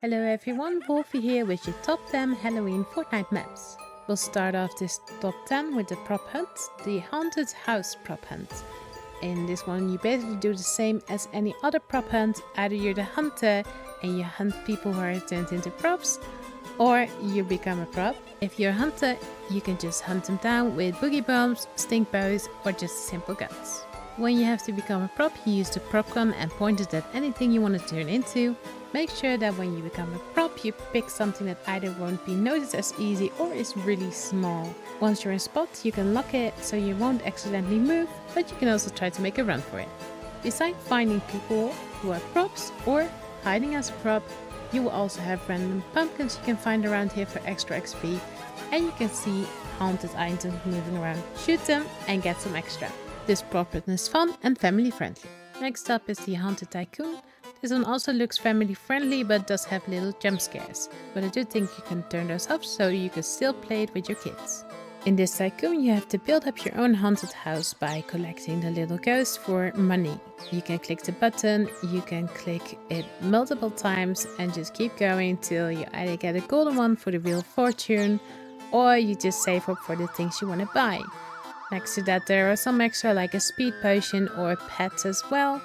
Hello everyone, Wolfie here with your top 10 Halloween Fortnite maps. We'll start off this top 10 with the prop hunt, the Haunted House prop hunt. In this one you basically do the same as any other prop hunt, either you're the hunter and you hunt people who are turned into props, or you become a prop. If you're a hunter, you can just hunt them down with boogie bombs, stink bows, or just simple guns. When you have to become a prop, you use the prop gun and point it at anything you want to turn into. Make sure that when you become a prop, you pick something that either won't be noticed as easy or is really small. Once you're in spot, you can lock it so you won't accidentally move, but you can also try to make a run for it. Besides finding people who are props or hiding as a prop, you will also have random pumpkins you can find around here for extra XP, and you can see haunted items moving around. Shoot them and get some extra. This prop hunt is fun and family friendly. Next up is the Haunted Tycoon. This one also looks family friendly but does have little jump scares, but I do think you can turn those off so you can still play it with your kids. In this tycoon you have to build up your own haunted house by collecting the little ghosts for money. You can click the button, you can click it multiple times and just keep going till you either get a golden one for the Wheel of Fortune or you just save up for the things you want to buy. Next to that there are some extra like a speed potion or pets as well.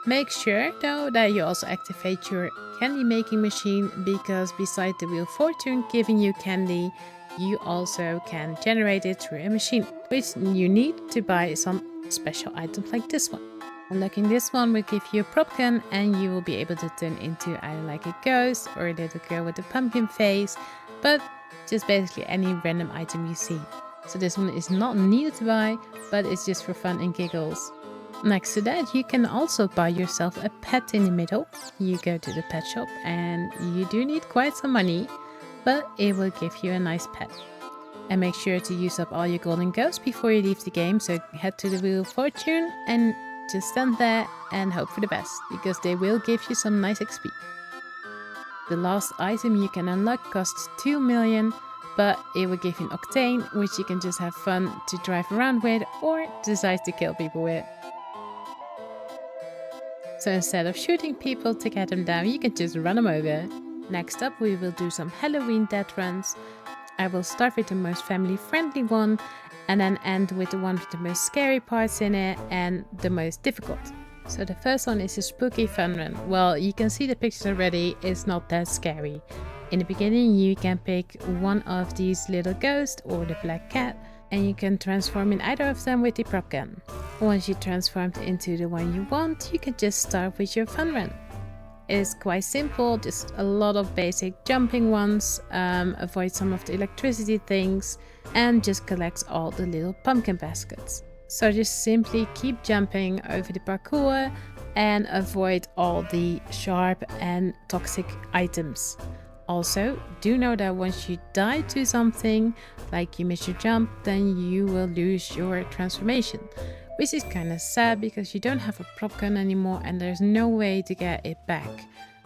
Make sure though that you also activate your candy making machine, because beside the Wheel of Fortune giving you candy, you also can generate it through a machine, which you need to buy some special items like this one. Unlocking this one will give you a prop gun and you will be able to turn into either like a ghost or a little girl with a pumpkin face, but just basically any random item you see. So this one is not needed to buy, but it's just for fun and giggles. Next to that, you can also buy yourself a pet in the middle. You go to the pet shop and you do need quite some money, but it will give you a nice pet. And make sure to use up all your golden ghosts before you leave the game, so head to the Wheel of Fortune and just stand there and hope for the best, because they will give you some nice XP. The last item you can unlock costs 2 million, but it will give you an octane, which you can just have fun to drive around with or decide to kill people with. So instead of shooting people to get them down, you can just run them over. Next up we will do some Halloween death runs. I will start with the most family friendly one and then end with the one with the most scary parts in it and the most difficult. So the first one is the Spooky Funrun. Well, you can see the pictures already, it's not that scary. In the beginning you can pick one of these little ghosts or the black cat, and you can transform in either of them with the prop gun. Once you transformed into the one you want, you can just start with your fun run. It's quite simple, just a lot of basic jumping ones, avoid some of the electricity things, and just collect all the little pumpkin baskets. So just simply keep jumping over the parkour and avoid all the sharp and toxic items. Also, do know that once you die to something, like you miss your jump, then you will lose your transformation. Which is kind of sad because you don't have a prop gun anymore and there's no way to get it back.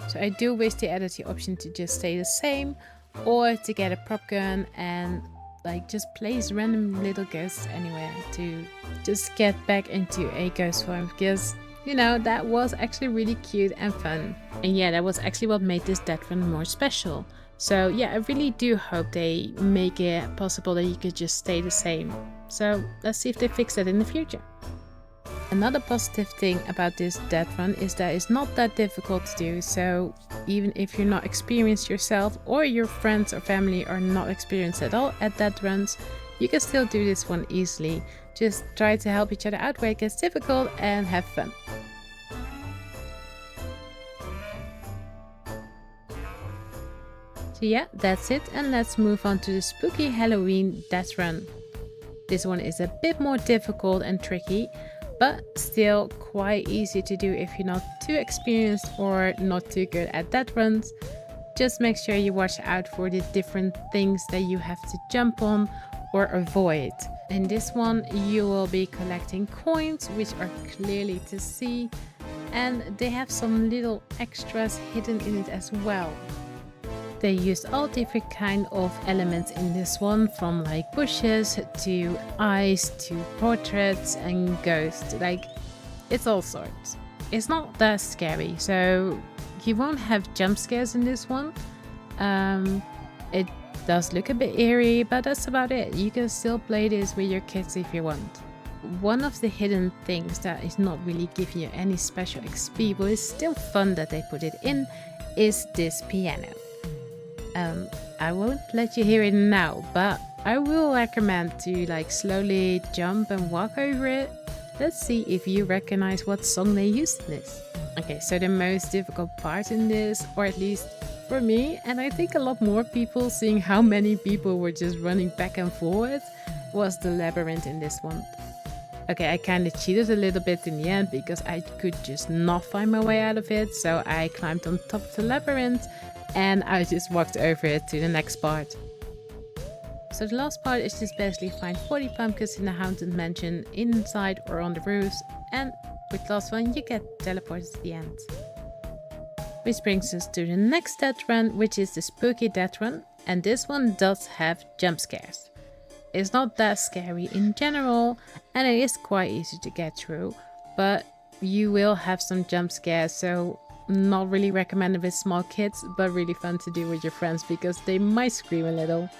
So I do wish they added the option to just stay the same, or to get a prop gun and like just place random little ghosts anywhere to just get back into a ghost form, because you know, that was actually really cute and fun. And yeah, that was actually what made this death run more special. So yeah, I really do hope they make it possible that you could just stay the same. So let's see if they fix that in the future. Another positive thing about this death run is that it's not that difficult to do. So even if you're not experienced yourself or your friends or family are not experienced at all at death runs, you can still do this one easily. Just try to help each other out where it gets difficult and have fun. So yeah, that's it, and let's move on to the Spooky Halloween death run. This one is a bit more difficult and tricky, but still quite easy to do if you're not too experienced or not too good at death runs. Just make sure you watch out for the different things that you have to jump on or avoid. In this one you will be collecting coins, which are clearly to see, and they have some little extras hidden in it as well. They used all different kind of elements in this one, from like bushes to eyes to portraits and ghosts, like it's all sorts. It's not that scary, so You won't have jump scares in this one. It does look a bit eerie, but that's about it. You can still play this with your kids if you want. One of the hidden things that is not really giving you any special XP, but it's still fun that they put it in, is this piano. I won't let you hear it now, but I will recommend to like slowly jump and walk over it. Let's see if you recognize what song they used in this. Okay, so the most difficult part in this, or at least for me, and I think a lot more people, seeing how many people were just running back and forth, was the labyrinth in this one. Okay, I kind of cheated a little bit in the end because I could just not find my way out of it, so I climbed on top of the labyrinth and I just walked over it to the next part. So the last part is just basically find 40 pumpkins in the haunted mansion, inside or on the roofs, and with the last one you get teleported to the end. Which brings us to the next Deathrun, which is the Spooky Deathrun, and this one does have jump scares. It's not that scary in general, and it is quite easy to get through, but you will have some jump scares, so not really recommended with small kids, but really fun to do with your friends because they might scream a little.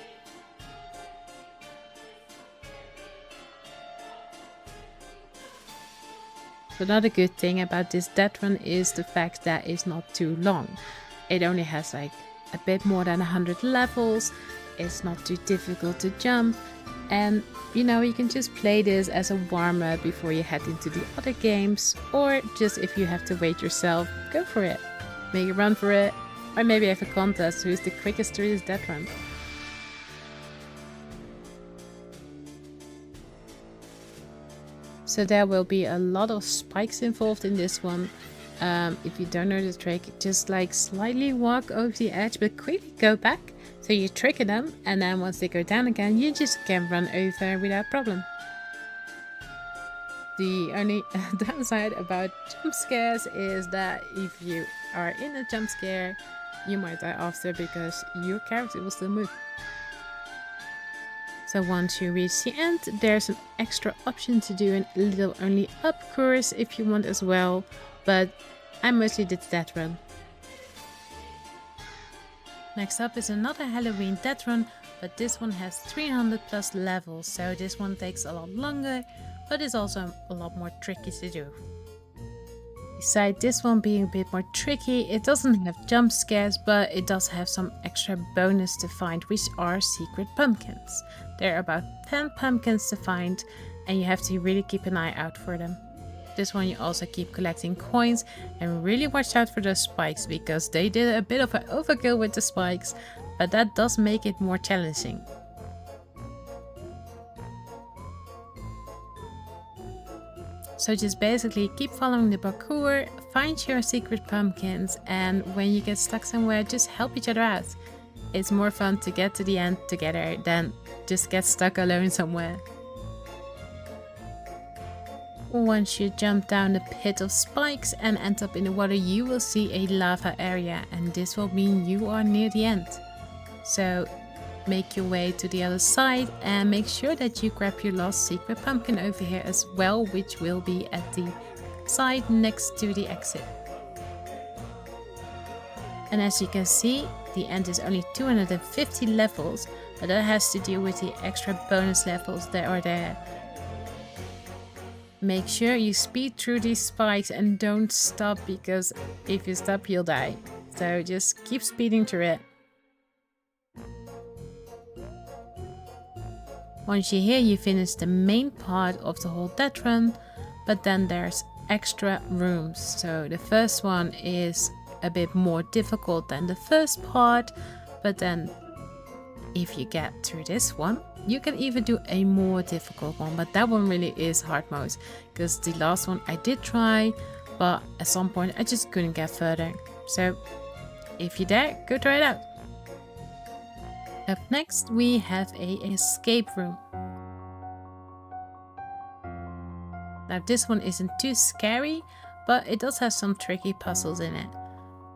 So another good thing about this Deathrun is the fact that it's not too long. It only has like a bit more than 100 levels, it's not too difficult to jump, and you know, you can just play this as a warm-up before you head into the other games, or just if you have to wait yourself, go for it. Make a run for it, or maybe have a contest who's the quickest through this Deathrun. So there will be a lot of spikes involved in this one. If you don't know the trick, just like slightly walk over the edge but quickly go back. So you trigger them, and then once they go down again, you just can run over without problem. The only downside about jump scares is that if you are in a jump scare, you might die after because your character will still move. So once you reach the end, there's an extra option to do a little only up course if you want as well, but I mostly did that run. Next up is another Halloween Deathrun, but this one has 300 plus levels, so this one takes a lot longer, but is also a lot more tricky to do. Besides this one being a bit more tricky, it doesn't have jump scares, but it does have some extra bonus to find, which are secret pumpkins. There are about 10 pumpkins to find, and you have to really keep an eye out for them. This one you also keep collecting coins, and really watch out for those spikes because they did a bit of an overkill with the spikes, but that does make it more challenging. So just basically keep following the parkour, find your secret pumpkins, and when you get stuck somewhere, just help each other out. It's more fun to get to the end together than just get stuck alone somewhere. Once you jump down the pit of spikes and end up in the water, you will see a lava area, and this will mean you are near the end. So make your way to the other side and make sure that you grab your last secret pumpkin over here as well, which will be at the side next to the exit. And as you can see, the end is only 250 levels, but that has to do with the extra bonus levels that are there. Make sure you speed through these spikes and don't stop, because if you stop you'll die. So just keep speeding through it. Once you're here, you finish the main part of the whole Deathrun, but then there's extra rooms. So the first one is a bit more difficult than the first part, but then if you get through this one, you can even do a more difficult one, but that one really is hard mode, because the last one I did try, but at some point I just couldn't get further. So if you're there, go try it out. Up next we have a escape room. Now this one isn't too scary, but it does have some tricky puzzles in it.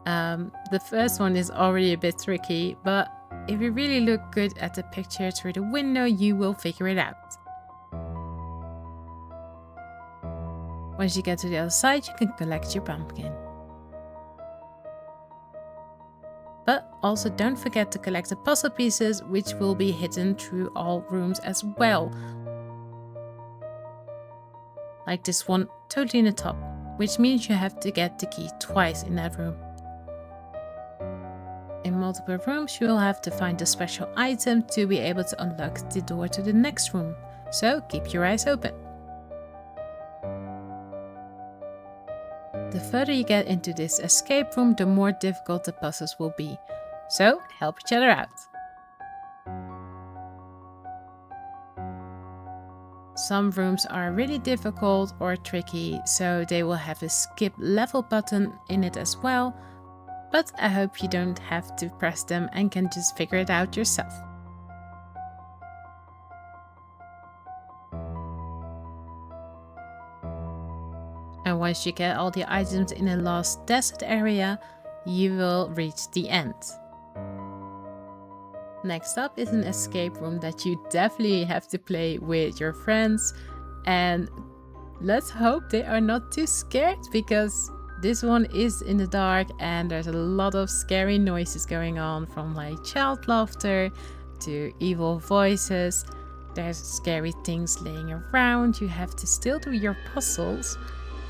The first one is already a bit tricky, but if you really look good at the picture through the window, you will figure it out. Once you get to the other side, you can collect your pumpkin. Also, don't forget to collect the puzzle pieces, which will be hidden through all rooms as well. Like this one totally in the top, which means you have to get the key twice in that room. In multiple rooms, you will have to find a special item to be able to unlock the door to the next room. So keep your eyes open. The further you get into this escape room, the more difficult the puzzles will be. So help each other out. Some rooms are really difficult or tricky, so they will have a skip level button in it as well. But I hope you don't have to press them and can just figure it out yourself. And once you get all the items in the last desert area, you will reach the end. Next up is an escape room that you definitely have to play with your friends. And let's hope they are not too scared, because this one is in the dark and there's a lot of scary noises going on, from like child laughter to evil voices. There's scary things laying around. You have to still do your puzzles.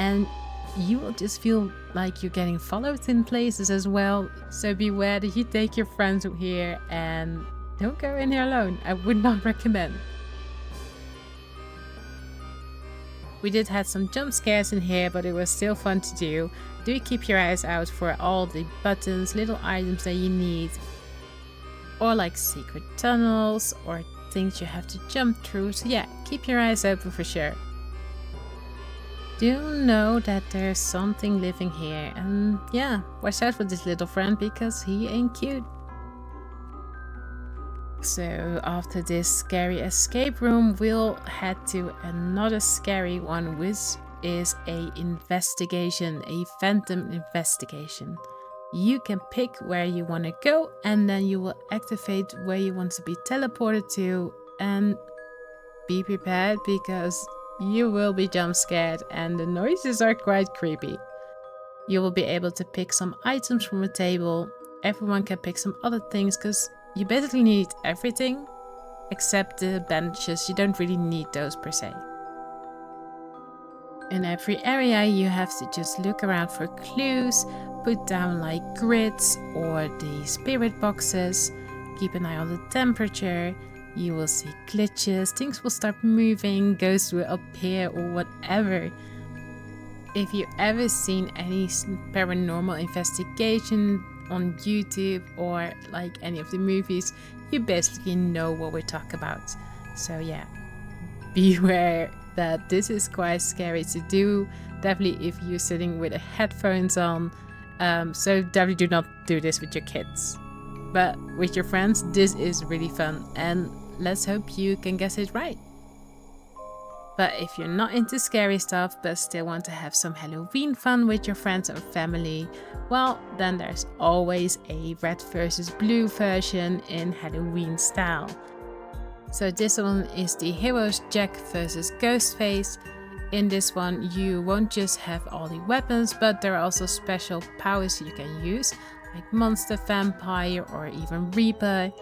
And you will just feel like you're getting followed in places as well. So beware that you take your friends here and don't go in here alone. I would not recommend. We did have some jump scares in here, but it was still fun to do. Do keep your eyes out for all the buttons, little items that you need. Or like secret tunnels or things you have to jump through. So yeah, keep your eyes open for sure. Do know that there's something living here, and yeah, watch out for this little friend because he ain't cute. So after this scary escape room, we'll head to another scary one, which is a investigation, a phantom investigation. You can pick where you want to go, and then you will activate where you want to be teleported to, and be prepared because you will be jump scared and the noises are quite creepy. You will be able to pick some items from a table. Everyone can pick some other things because you basically need everything except the bandages. You don't really need those per se. In every area you have to just look around for clues, put down like grids or the spirit boxes, keep an eye on the temperature. You will see glitches, things will start moving, ghosts will appear or whatever. If you've ever seen any paranormal investigation on YouTube or like any of the movies, you basically know what we talk about. So yeah, beware that this is quite scary to do, definitely if you're sitting with headphones on. So definitely do not do this with your kids. But with your friends, this is really fun, and let's hope you can guess it right. But if you're not into scary stuff but still want to have some Halloween fun with your friends or family, well, then there's always a red versus blue version in Halloween style. So this one is the Heroes Jack versus Ghostface. In this one, you won't just have all the weapons, but there are also special powers you can use, like Monster, Vampire, or even Reaper.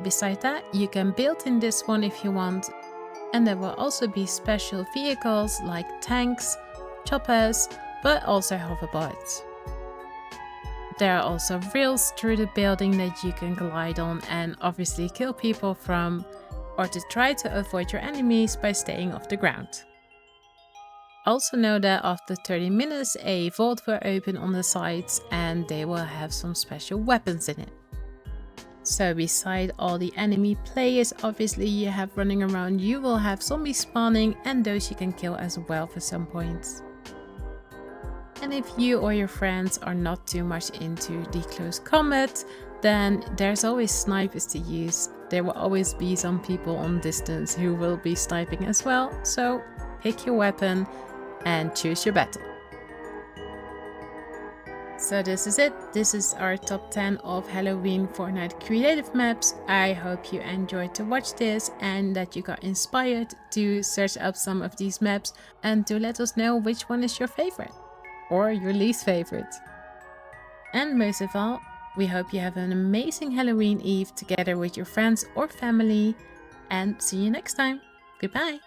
Besides that, you can build in this one if you want. And there will also be special vehicles like tanks, choppers, but also hoverboards. There are also rails through the building that you can glide on and obviously kill people from, or to try to avoid your enemies by staying off the ground. Also know that after 30 minutes a vault will open on the sides and they will have some special weapons in it. So beside all the enemy players obviously you have running around, you will have zombies spawning and those you can kill as well for some points. And if you or your friends are not too much into the close combat, then there's always snipers to use. There will always be some people on distance who will be sniping as well, so pick your weapon and choose your battle. So this is it. This is our top 10 of Halloween Fortnite Creative maps. I hope you enjoyed to watch this and that you got inspired to search up some of these maps and to let us know which one is your favorite or your least favorite. And most of all, We hope you have an amazing Halloween Eve together with your friends or family, and see you next time. Goodbye!